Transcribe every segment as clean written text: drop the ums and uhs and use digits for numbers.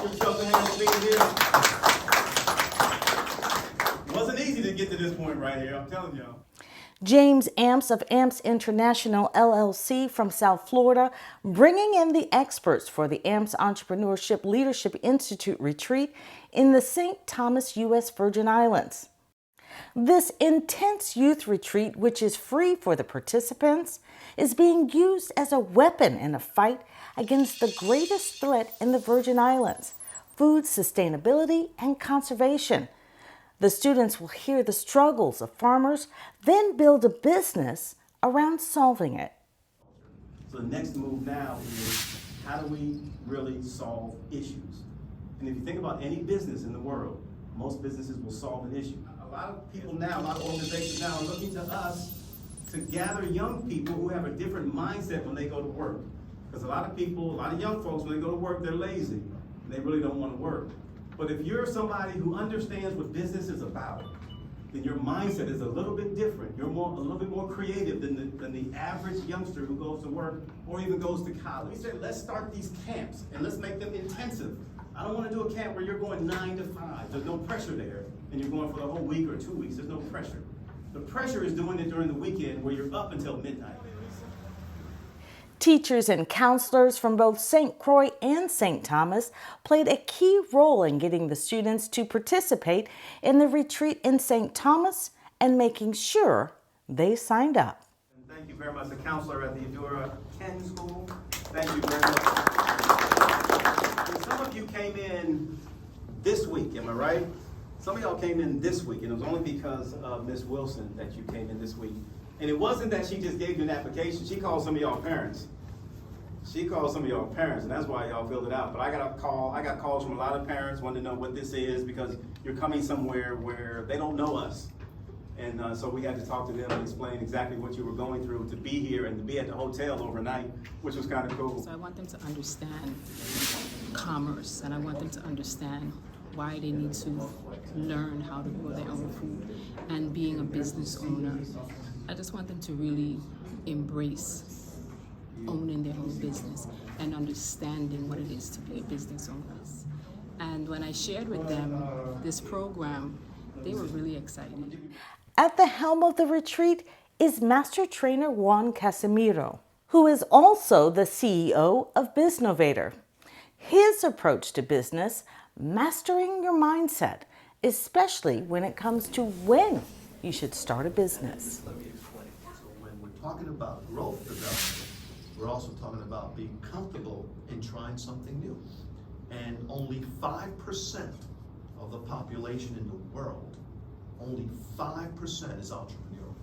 Give yourself a hand for being here. It wasn't easy to get to this point right here, I'm telling y'all. James Amps of Amps International LLC from South Florida, bringing in the experts for the Amps Entrepreneurship Leadership Institute retreat in the St. Thomas, U.S. Virgin Islands. This intense youth retreat, which is free for the participants, is being used as a weapon in a fight against the greatest threat in the Virgin Islands: food sustainability and conservation. The students will hear the struggles of farmers, then build a business around solving it. So the next move now is, how do we really solve issues? And if you think about any business in the world, most businesses will solve an issue. A lot of people now, a lot of organizations now are looking to us to gather young people who have a different mindset when they go to work. Because a lot of people, a lot of young folks, when they go to work, they're lazy. And they really don't want to work. But if you're somebody who understands what business is about, then your mindset is a little bit different. You're a little bit more creative than the average youngster who goes to work or even goes to college. We said, let's start these camps and let's make them intensive. I don't want to do a camp where you're going 9 to 5. There's no pressure there, and you're going for the whole week or 2 weeks. There's no pressure. The pressure is doing it during the weekend where you're up until midnight. Teachers and counselors from both St. Croix and St. Thomas played a key role in getting the students to participate in the retreat in St. Thomas and making sure they signed up. And thank you very much, the counselor at the Eudora Ken School. Thank you very much. And some of you came in this week, am I right? Some of y'all came in this week, and it was only because of Miss Wilson that you came in this week. And it wasn't that she just gave you an application. She called some of y'all parents. She called some of y'all parents, and that's why y'all filled it out. But I got calls from a lot of parents wanting to know what this is, because you're coming somewhere where they don't know us. And so we had to talk to them and explain exactly what you were going through to be here and to be at the hotel overnight, which was kind of cool. So I want them to understand commerce, and I want them to understand why they need to learn how to grow their own food and being a business owner. I just want them to really embrace owning their own business and understanding what it is to be a business owner. And when I shared with them this program, they were really excited. At the helm of the retreat is Master Trainer Juan Casimiro, who is also the CEO of BizNovator. His approach to business: mastering your mindset, especially when it comes to when you should start a business. Let me explain. So when we're talking about growth development, we're also talking about being comfortable in trying something new. And only 5% of the population in the world, only 5% is entrepreneurial.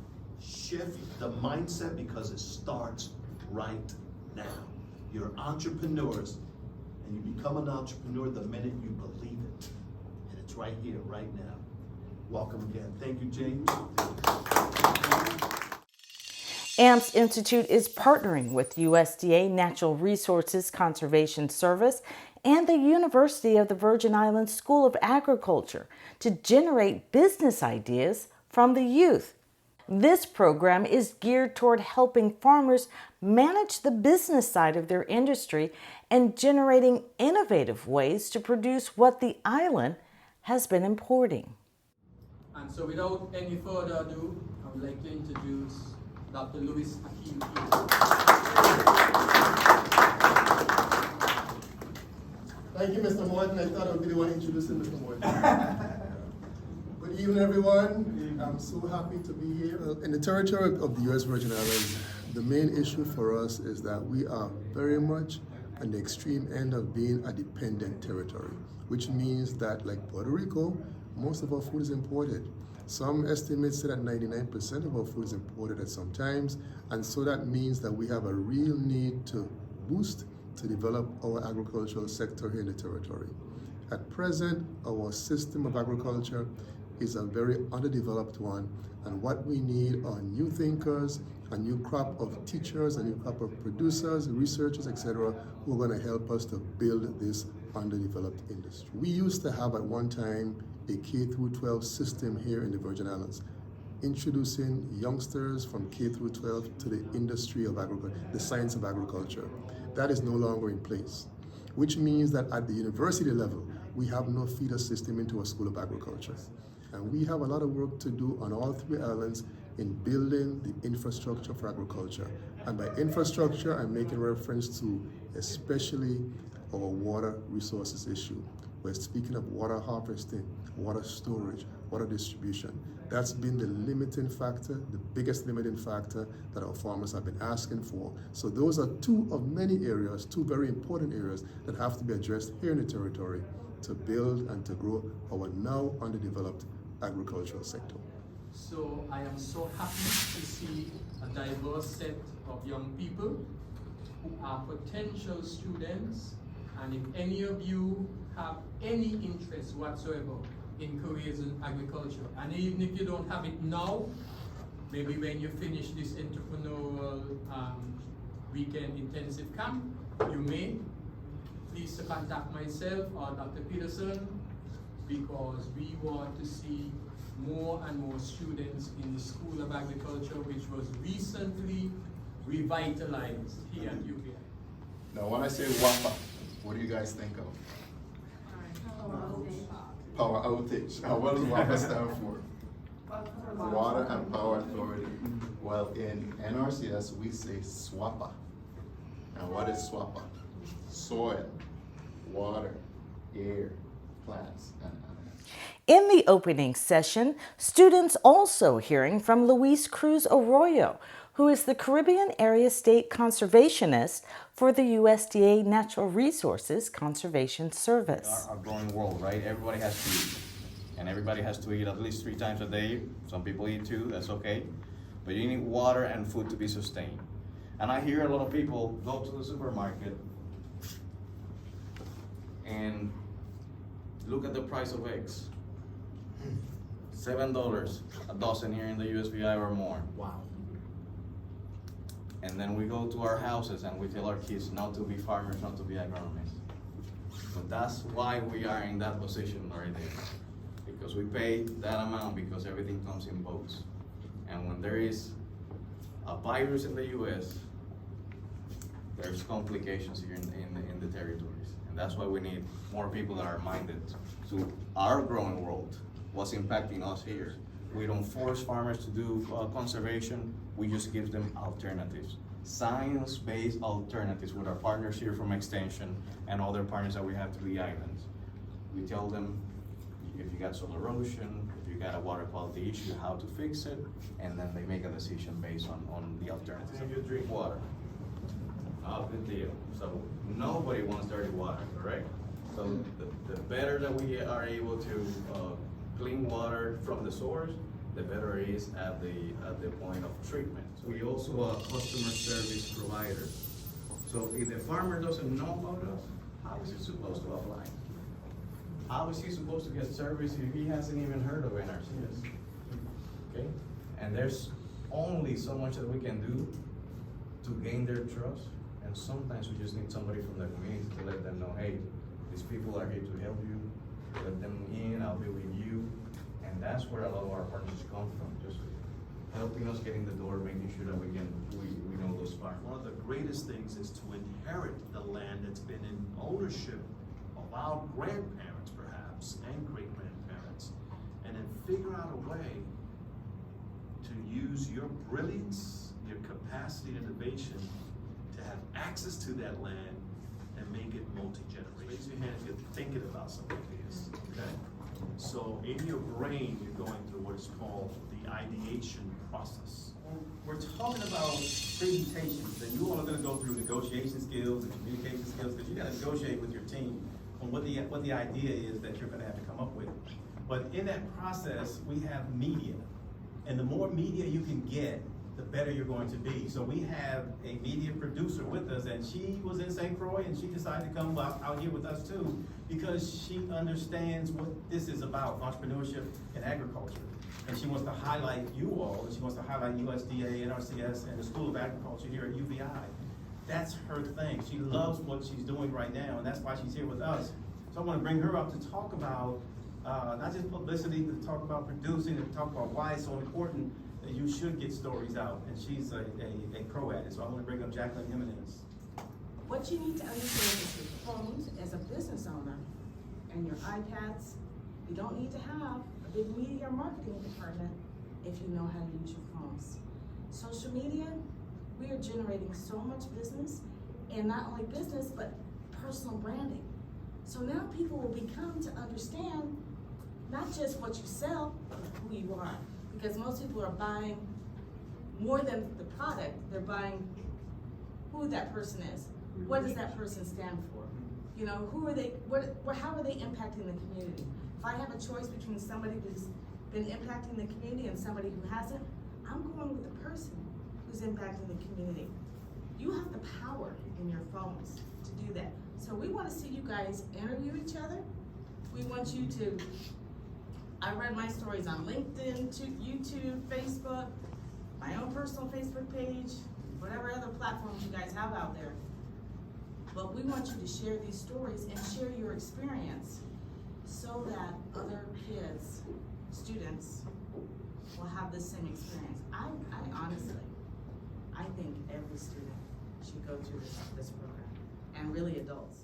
Shift the mindset, because it starts right now. You're entrepreneurs, and you become an entrepreneur the minute you believe it. And it's right here, right now. Welcome again. Thank you, James. AMPS Institute is partnering with USDA Natural Resources Conservation Service and the University of the Virgin Islands School of Agriculture to generate business ideas from the youth. This program is geared toward helping farmers manage the business side of their industry and generating innovative ways to produce what the island has been importing. And so without any further ado, I would like to introduce DrLouisPetersen. Thank you, Mr. Morton. I thought I would be the one introducing Mr. Morton. Good evening, everyone. I'm so happy to be here. In the territory of the U.S. Virgin Islands, the main issue for us is that we are very much on the extreme end of being a dependent territory, which means that, like Puerto Rico, most of our food is imported. Some estimates say that 99% of our food is imported at some times, and so that means that we have a real need to boost, to develop our agricultural sector here in the territory. At present, our system of agriculture is a very underdeveloped one, and what we need are new thinkers, a new crop of teachers, a new crop of producers, researchers, etc., who are going to help us to build this underdeveloped industry. We used to have at one time a K-12 system here in the Virgin Islands, introducing youngsters from K-12 to the industry of agriculture, the science of agriculture. That is no longer in place. which means that at the university level, we have no feeder system into a School of Agriculture. And we have a lot of work to do on all three islands in building the infrastructure for agriculture. And by infrastructure, I'm making reference to especially our water resources issue. We're speaking of water harvesting, water storage, water distribution. That's been the limiting factor, the biggest limiting factor that our farmers have been asking for. So those are two of many areas, two very important areas that have to be addressed here in the territory to build and to grow our now underdeveloped agricultural sector. So I am so happy to see a diverse set of young people who are potential students, and if any of you have any interest whatsoever in careers in agriculture, and even if you don't have it now, maybe when you finish this entrepreneurial weekend intensive camp, you may. Please contact myself or Dr. Petersen, because we want to see more and more students in the School of Agriculture, which was recently revitalized here at UVI. Now, when I say WAPA, what do you guys think of? Power outage. Now, what does WAPA stand for? Water and Power Authority. Well, in NRCS, we say SWAPA. And what is SWAPA? Soil, water, air, plants, and animals. In the opening session, students also hearing from Luis Cruz Arroyo, who is the Caribbean Area State Conservationist for the USDA Natural Resources Conservation Service. Our growing world, right? Everybody has to eat. And everybody has to eat at least 3 times a day. Some people eat 2, that's okay. But you need water and food to be sustained. And I hear a lot of people go to the supermarket and look at the price of eggs. $7 a dozen here in the USVI or more. Wow. And then we go to our houses and we tell our kids not to be farmers, not to be agronomists. But that's why we are in that position right there. Because we pay that amount because everything comes in boats. And when there is a virus in the US, there's complications here in the territories. And that's why we need more people that are minded to our growing world, what's impacting us here. We don't force farmers to do conservation, we just give them alternatives. Science-based alternatives with our partners here from Extension and other partners that we have through the islands. We tell them if you got soil erosion, if you got a water quality issue, how to fix it, and then they make a decision based on the alternatives of your drink water. Good deal. So nobody wants dirty water, correct? So the better that we are able to clean water from the source, the better it is at the point of treatment. So we also are a customer service provider. So if the farmer doesn't know about us, how is he supposed to apply? How is he supposed to get service if he hasn't even heard of NRCS? Okay? And there's only so much that we can do to gain their trust. And sometimes we just need somebody from the community to let them know, hey, these people are here to help you. Let them in, I'll be with you. And that's where a lot of our partners come from, just helping us get in the door, making sure that we know those farmers. One of the greatest things is to inherit the land that's been in ownership of our grandparents, perhaps, and great-grandparents, and then figure out a way to use your brilliance, your capacity and innovation to have access to that land and make it multi-generational. Raise your hand if you're thinking about something like this, okay? So in your brain, you're going through what is called the ideation process. We're talking about presentations, and you all are going to go through negotiation skills and communication skills, because you got to negotiate with your team on what the idea is that you're going to have to come up with. But in that process, we have media, and the more media you can get, the better you're going to be. So we have a media producer with us, and she was in St. Croix, and she decided to come out here with us too, because she understands what this is about, entrepreneurship and agriculture. And she wants to highlight you all, and she wants to highlight USDA, NRCS, and the School of Agriculture here at UVI. That's her thing. She loves what she's doing right now, and that's why she's here with us. So I want to bring her up to talk about not just publicity, but to talk about producing and to talk about why it's so important that you should get stories out. And she's a pro at it. So I want to bring up Jacqueline Jimenez. What you need to understand is phones as a business owner and your iPads, you don't need to have a big media or marketing department if you know how to use your phones. Social media, we are generating so much business, and not only business, but personal branding. So now people will become to understand not just what you sell, but who you are. Because most people are buying more than the product, they're buying who that person is. What does that person stand for? You know, who are they, how are they impacting the community? If I have a choice between somebody who's been impacting the community and somebody who hasn't, I'm going with the person who's impacting the community. You have the power in your phones to do that. So we want to see you guys interview each other. We want you to, I read my stories on LinkedIn, YouTube, Facebook, my own personal Facebook page, whatever other platforms you guys have out there. But we want you to share these stories and share your experience so that other kids, students, will have the same experience. I honestly, I think every student should go through this program, and really adults.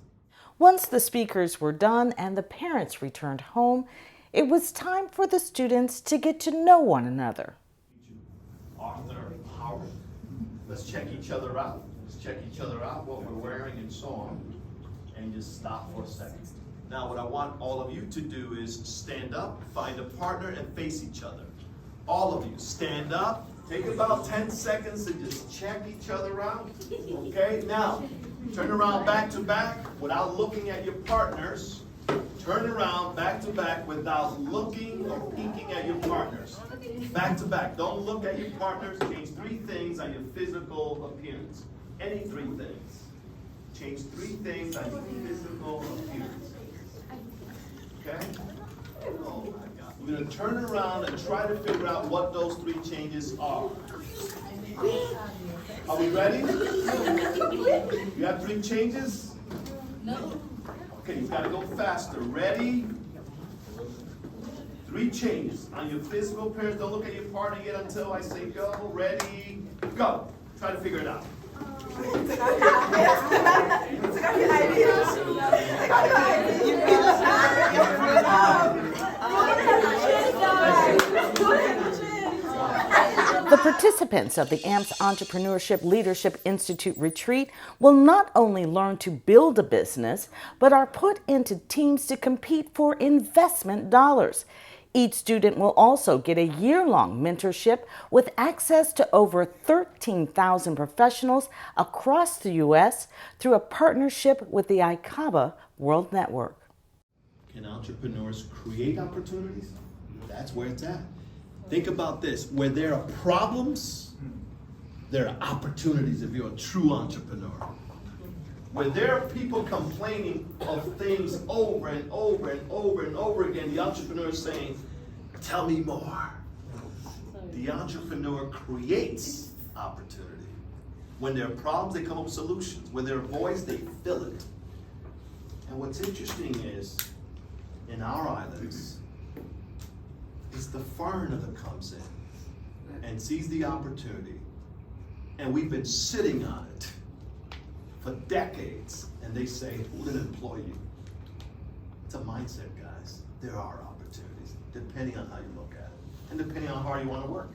Once the speakers were done and the parents returned home, it was time for the students to get to know one another. Arthur, Howard. Let's check each other out. Let's check each other out, what we're wearing and so on, and just stop for a second. Now what I want all of you to do is stand up, find a partner, and face each other. All of you, stand up, take about 10 seconds to just check each other out. Okay, now, turn around back to back without looking at your partners. Turn around back to back without looking or peeking at your partners. Back to back. Don't look at your partners. Change 3 things on your physical appearance. Any 3 things. Change 3 things on your physical appearance. Okay? Oh my God. We're going to turn around and try to figure out what those 3 changes are. Are we ready? You have 3 changes? No. Okay, you gotta go faster. Ready? 3 changes. On your physical appearance, don't look at your partner yet until I say go. Ready? Go. Try to figure it out. The participants of the AMPS Entrepreneurship Leadership Institute retreat will not only learn to build a business, but are put into teams to compete for investment dollars. Each student will also get a year-long mentorship with access to over 13,000 professionals across the U.S. through a partnership with the ICABA World Network. Can entrepreneurs create opportunities? That's where it's at. Think about this. Where there are problems, there are opportunities if you're a true entrepreneur. Where there are people complaining of things over and over and over and over again, the entrepreneur is saying, tell me more. The entrepreneur creates opportunity. When there are problems, they come up with solutions. When there are voids, they fill it. And what's interesting is, in our islands, it's the foreigner that comes in and sees the opportunity. And we've been sitting on it for decades, and they say, who will employ you? It's a mindset, guys. There are opportunities, depending on how you look at it, and depending on how hard you want to work.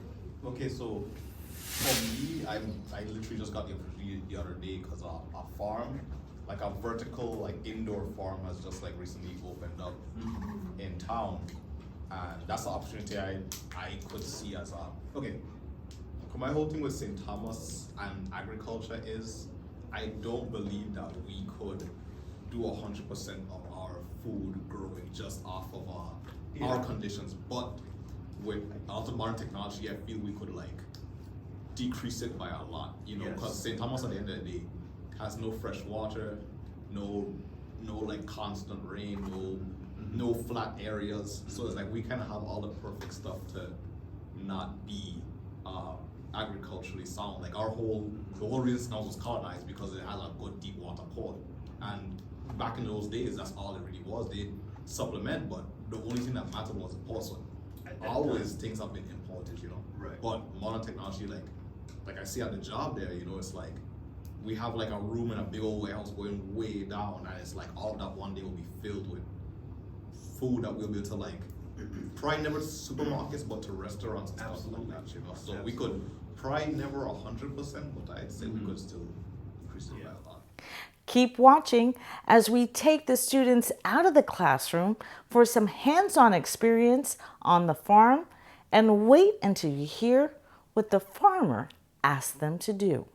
Okay, so for me, I literally just got the opportunity the other day because a farm, like a vertical, like indoor farm has just like recently opened up in town. And that's the opportunity I could see as a, okay, my whole thing with St. Thomas and agriculture is, I don't believe that we could do 100% of our food growing just off of our conditions. But with all the modern technology, I feel we could like decrease it by a lot, you know, because St. Thomas at the end of the day has no fresh water, no like constant rain, no flat areas. So it's like we kind of have all the perfect stuff to not be agriculturally sound. Like the whole reason now was colonized because it has a good deep water port. And back in those days, that's all it really was. They supplement, but the only thing that mattered was the port. So always things have been imported, you know. Right. But modern technology, like I see at the job there, you know, it's like we have like a room in a big old warehouse going way down, and it's like all that one day will be filled with food that we'll be able to like, probably never to supermarkets, but to restaurants and stuff like that, you know. So we could probably never 100%, but I'd say we could still increase it by a lot. Keep watching as we take the students out of the classroom for some hands-on experience on the farm, and wait until you hear what the farmer asked them to do.